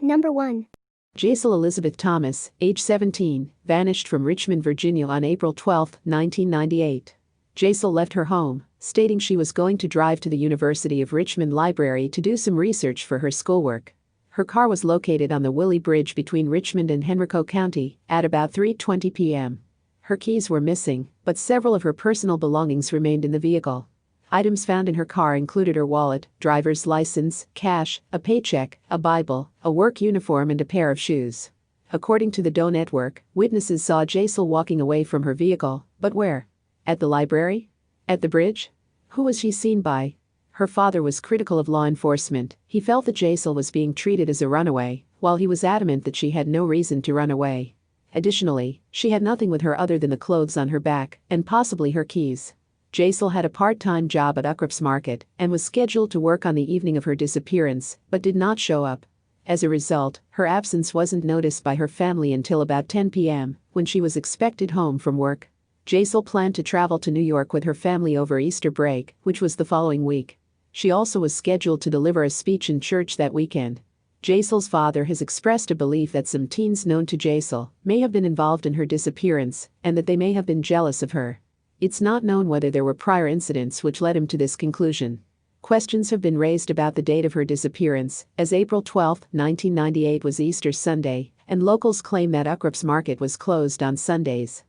Number 1. Jaisle Elizabeth Thomas, age 17, vanished from Richmond, Virginia on April 12, 1998. Jaisle left her home, stating she was going to drive to the University of Richmond Library to do some research for her schoolwork. Her car was located on the Willie Bridge between Richmond and Henrico County at about 3:20 p.m. Her keys were missing, but several of her personal belongings remained in the vehicle. Items found in her car included her wallet, driver's license, cash, a paycheck, a Bible, a work uniform and a pair of shoes. According to the Doe Network, witnesses saw Jaisle walking away from her vehicle, but where? At the library? At the bridge? Who was she seen by? Her father was critical of law enforcement. He felt that Jaisle was being treated as a runaway, while he was adamant that she had no reason to run away. Additionally, she had nothing with her other than the clothes on her back and possibly her keys. Jaisle had a part-time job at Uckrup's Market and was scheduled to work on the evening of her disappearance, but did not show up. As a result, her absence wasn't noticed by her family until about 10 p.m., when she was expected home from work. Jaisle planned to travel to New York with her family over Easter break, which was the following week. She also was scheduled to deliver a speech in church that weekend. Jaisle's father has expressed a belief that some teens known to Jaisle may have been involved in her disappearance and that they may have been jealous of her. It's not known whether there were prior incidents which led him to this conclusion. Questions have been raised about the date of her disappearance, as April 12, 1998 was Easter Sunday, and locals claim that Uckrup's Market was closed on Sundays.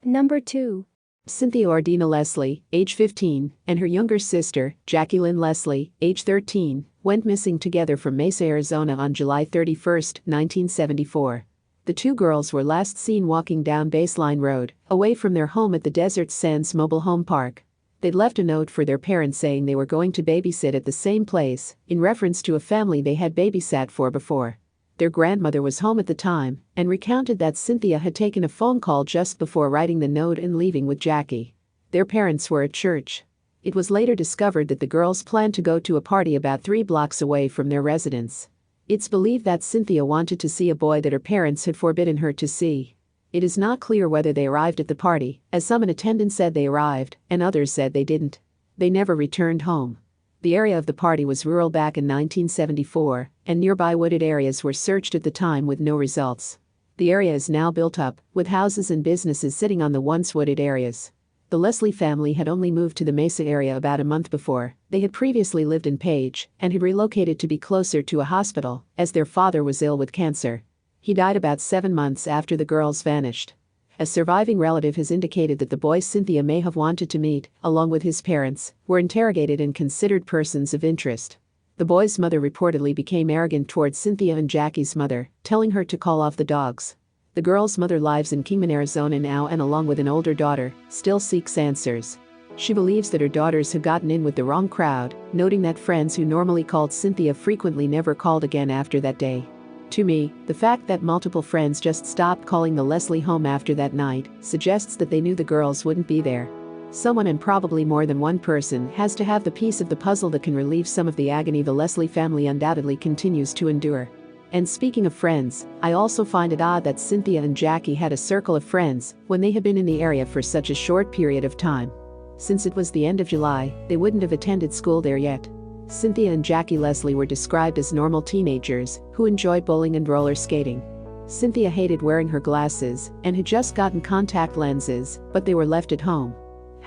Number 2. Cynthia Ordina Leslie, age 15, and her younger sister, Jacqueline Leslie, age 13, went missing together from Mesa, Arizona on July 31, 1974. The two girls were last seen walking down Baseline Road, away from their home at the Desert Sands Mobile Home Park. They'd left a note for their parents saying they were going to babysit at the same place, in reference to a family they had babysat for before. Their grandmother was home at the time and recounted that Cynthia had taken a phone call just before writing the note and leaving with Jackie. Their parents were at church. It was later discovered that the girls planned to go to a party about 3 blocks away from their residence. It's believed that Cynthia wanted to see a boy that her parents had forbidden her to see. It is not clear whether they arrived at the party, as some in attendance said they arrived and others said they didn't. They never returned home. The area of the party was rural back in 1974, and nearby wooded areas were searched at the time with no results. The area is now built up, with houses and businesses sitting on the once wooded areas. The Leslie family had only moved to the Mesa area about a month before. They had previously lived in Page and had relocated to be closer to a hospital, as their father was ill with cancer. He died about 7 months after the girls vanished. A surviving relative has indicated that the boys Cynthia may have wanted to meet, along with his parents, were interrogated and considered persons of interest. The boy's mother reportedly became arrogant towards Cynthia and Jackie's mother, telling her to call off the dogs. The girl's mother lives in Kingman, Arizona now and along with an older daughter, still seeks answers. She believes that her daughters have gotten in with the wrong crowd, noting that friends who normally called Cynthia frequently never called again after that day. To me, the fact that multiple friends just stopped calling the Leslie home after that night suggests that they knew the girls wouldn't be there. Someone, and probably more than one person, has to have the piece of the puzzle that can relieve some of the agony the Leslie family undoubtedly continues to endure. And speaking of friends, I also find it odd that Cynthia and Jackie had a circle of friends when they had been in the area for such a short period of time. Since it was the end of July, they wouldn't have attended school there yet. Cynthia and Jackie Leslie were described as normal teenagers who enjoyed bowling and roller skating. Cynthia hated wearing her glasses and had just gotten contact lenses, but they were left at home.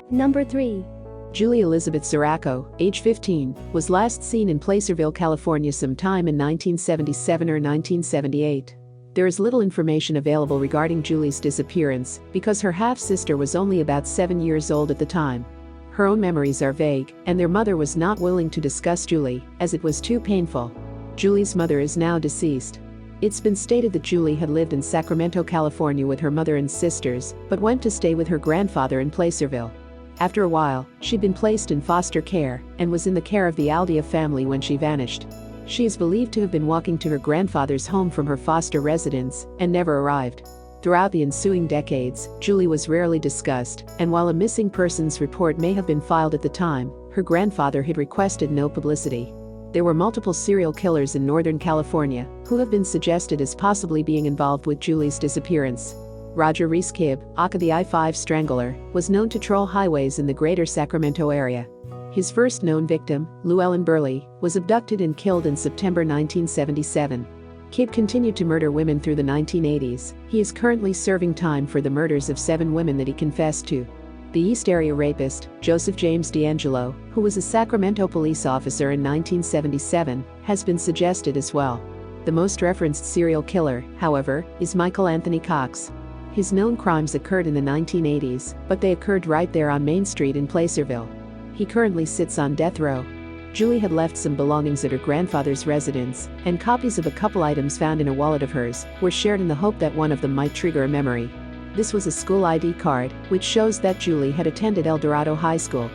Number 3. Julie Elizabeth Soracco, age 15, was last seen in Placerville, California sometime in 1977 or 1978. There is little information available regarding Julie's disappearance because her half-sister was only about 7 years old at the time. Her own memories are vague, and their mother was not willing to discuss Julie, as it was too painful. Julie's mother is now deceased. It's been stated that Julie had lived in Sacramento, California with her mother and sisters, but went to stay with her grandfather in Placerville. After a while, she'd been placed in foster care and was in the care of the Aldea family when she vanished. She is believed to have been walking to her grandfather's home from her foster residence and never arrived. Throughout the ensuing decades, Julie was rarely discussed, and while a missing persons report may have been filed at the time, her grandfather had requested no publicity. There were multiple serial killers in Northern California who have been suggested as possibly being involved with Julie's disappearance. Roger Reese Kibb, aka the I-5 Strangler, was known to troll highways in the greater Sacramento area. His first known victim, Llewellyn Burley, was abducted and killed in September 1977. Kid continued to murder women through the 1980s. He is currently serving time for the murders of 7 women that he confessed to. The East Area rapist, Joseph James D'Angelo, who was a Sacramento police officer in 1977, has been suggested as well. The most referenced serial killer, however, is Michael Anthony Cox. His known crimes occurred in the 1980s, but they occurred right there on Main Street in Placerville. He currently sits on death row. Julie had left some belongings at her grandfather's residence, and copies of a couple items found in a wallet of hers were shared in the hope that one of them might trigger a memory. This was a school ID card, which shows that Julie had attended El Dorado High School.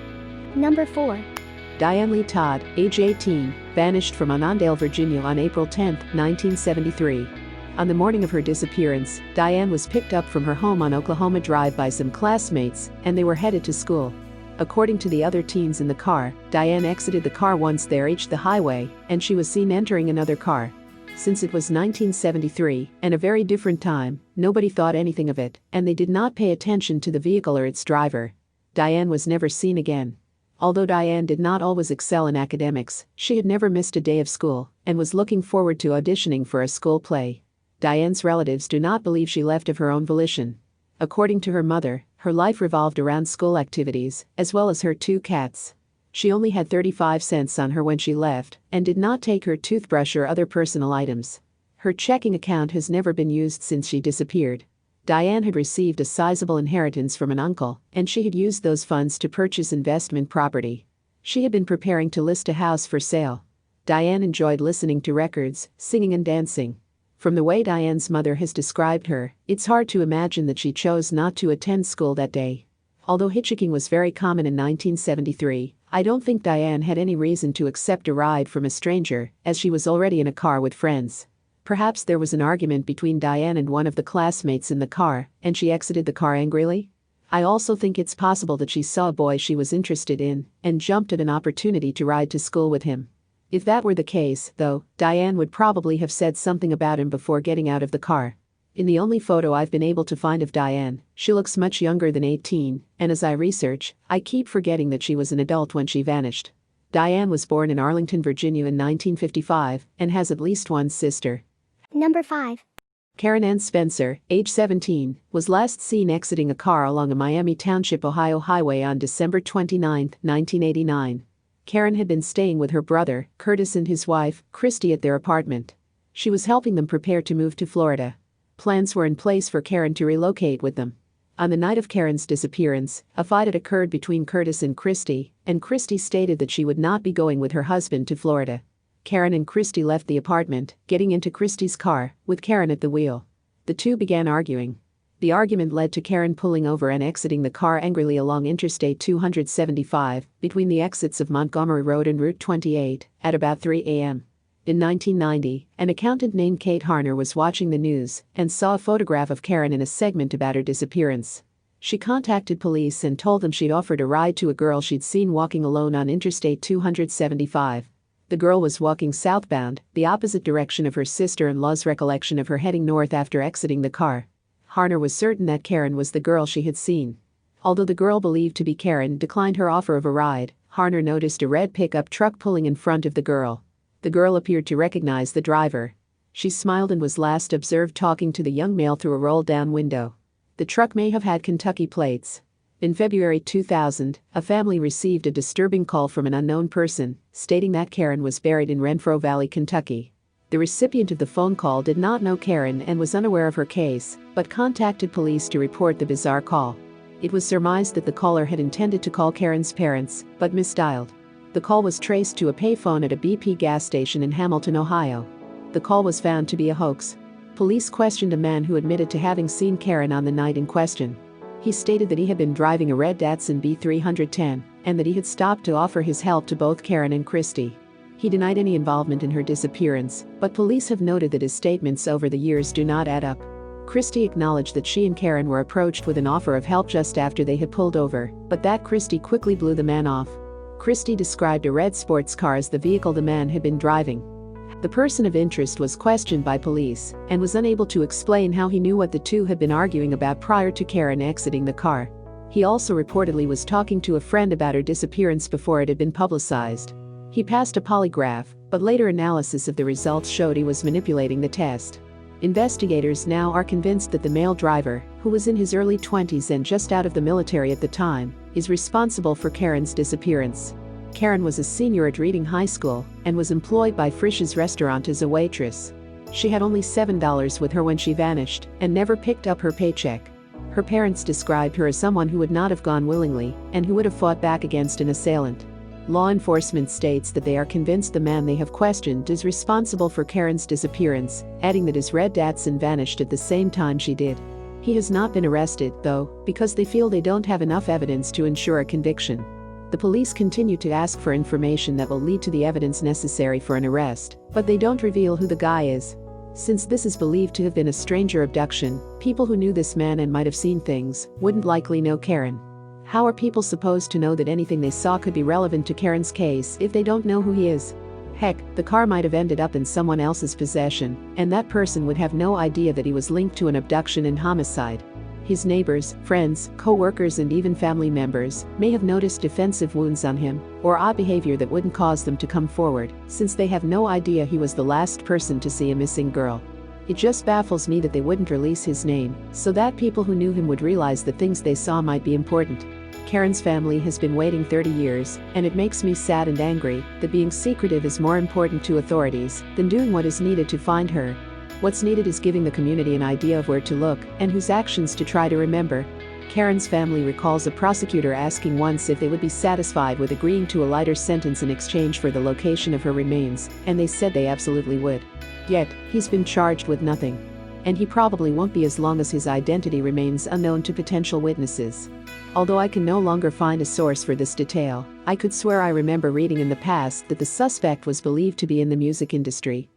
Number 4. Diane Todd, age 18, vanished from Annandale, Virginia on April 10, 1973. On the morning of her disappearance, Diane was picked up from her home on Oklahoma Drive by some classmates, and they were headed to school. According to the other teens in the car, Diane exited the car once they reached the highway, and she was seen entering another car. Since it was 1973, and a very different time, nobody thought anything of it, and they did not pay attention to the vehicle or its driver. Diane was never seen again. Although Diane did not always excel in academics, she had never missed a day of school, and was looking forward to auditioning for a school play. Diane's relatives do not believe she left of her own volition. According to her mother, her life revolved around school activities, as well as her 2 cats. She only had 35 cents on her when she left, and did not take her toothbrush or other personal items. Her checking account has never been used since she disappeared. Diane had received a sizable inheritance from an uncle, and she had used those funds to purchase investment property. She had been preparing to list a house for sale. Diane enjoyed listening to records, singing and dancing. From the way Diane's mother has described her, it's hard to imagine that she chose not to attend school that day. Although hitchhiking was very common in 1973, I don't think Diane had any reason to accept a ride from a stranger, as she was already in a car with friends. Perhaps there was an argument between Diane and one of the classmates in the car, and she exited the car angrily? I also think it's possible that she saw a boy she was interested in, and jumped at an opportunity to ride to school with him. If that were the case, though, Diane would probably have said something about him before getting out of the car. In the only photo I've been able to find of Diane, she looks much younger than 18, and as I research, I keep forgetting that she was an adult when she vanished. Diane was born in Arlington, Virginia in 1955, and has at least one sister. Number 5. Karen Ann Spencer, age 17, was last seen exiting a car along a Miami Township, Ohio highway on December 29, 1989. Karen had been staying with her brother, Curtis, and his wife, Christy, at their apartment. She was helping them prepare to move to Florida. Plans were in place for Karen to relocate with them. On the night of Karen's disappearance, a fight had occurred between Curtis and Christy stated that she would not be going with her husband to Florida. Karen and Christy left the apartment, getting into Christy's car, with Karen at the wheel. The two began arguing. The argument led to Karen pulling over and exiting the car angrily along Interstate 275, between the exits of Montgomery Road and Route 28, at about 3 a.m. In 1990, an accountant named Kate Harner was watching the news and saw a photograph of Karen in a segment about her disappearance. She contacted police and told them she'd offered a ride to a girl she'd seen walking alone on Interstate 275. The girl was walking southbound, the opposite direction of her sister-in-law's recollection of her heading north after exiting the car. Harner was certain that Karen was the girl she had seen. Although the girl believed to be Karen declined her offer of a ride, Harner noticed a red pickup truck pulling in front of the girl. The girl appeared to recognize the driver. She smiled and was last observed talking to the young male through a roll-down window. The truck may have had Kentucky plates. In February 2000, a family received a disturbing call from an unknown person, stating that Karen was buried in Renfro Valley, Kentucky. The recipient of the phone call did not know Karen and was unaware of her case, but contacted police to report the bizarre call. It was surmised that the caller had intended to call Karen's parents, but misdialed. The call was traced to a payphone at a BP gas station in Hamilton, Ohio. The call was found to be a hoax. Police questioned a man who admitted to having seen Karen on the night in question. He stated that he had been driving a red Datsun B310, and that he had stopped to offer his help to both Karen and Christy. He denied any involvement in her disappearance, but police have noted that his statements over the years do not add up. Christy acknowledged that she and Karen were approached with an offer of help just after they had pulled over, but that Christy quickly blew the man off. Christy described a red sports car as the vehicle the man had been driving. The person of interest was questioned by police and was unable to explain how he knew what the two had been arguing about prior to Karen exiting the car. He also reportedly was talking to a friend about her disappearance before it had been publicized. He passed a polygraph, but later analysis of the results showed he was manipulating the test. Investigators now are convinced that the male driver, who was in his early 20s and just out of the military at the time, is responsible for Karen's disappearance. Karen was a senior at Reading High School and was employed by Frisch's restaurant as a waitress. She had only $7 with her when she vanished and never picked up her paycheck. Her parents described her as someone who would not have gone willingly and who would have fought back against an assailant. Law enforcement states that they are convinced the man they have questioned is responsible for Karen's disappearance, adding that his red Datsun vanished at the same time she did. He has not been arrested, though, because they feel they don't have enough evidence to ensure a conviction. The police continue to ask for information that will lead to the evidence necessary for an arrest, but they don't reveal who the guy is. Since this is believed to have been a stranger abduction, people who knew this man and might have seen things wouldn't likely know Karen. How are people supposed to know that anything they saw could be relevant to Karen's case if they don't know who he is? Heck, the car might have ended up in someone else's possession, and that person would have no idea that he was linked to an abduction and homicide. His neighbors, friends, co-workers and even family members may have noticed defensive wounds on him, or odd behavior that wouldn't cause them to come forward, since they have no idea he was the last person to see a missing girl. It just baffles me that they wouldn't release his name, so that people who knew him would realize the things they saw might be important. Karen's family has been waiting 30 years, and it makes me sad and angry that being secretive is more important to authorities than doing what is needed to find her. What's needed is giving the community an idea of where to look and whose actions to try to remember. Karen's family recalls a prosecutor asking once if they would be satisfied with agreeing to a lighter sentence in exchange for the location of her remains, and they said they absolutely would. Yet, he's been charged with nothing. And he probably won't be as long as his identity remains unknown to potential witnesses. Although I can no longer find a source for this detail, I could swear I remember reading in the past that the suspect was believed to be in the music industry.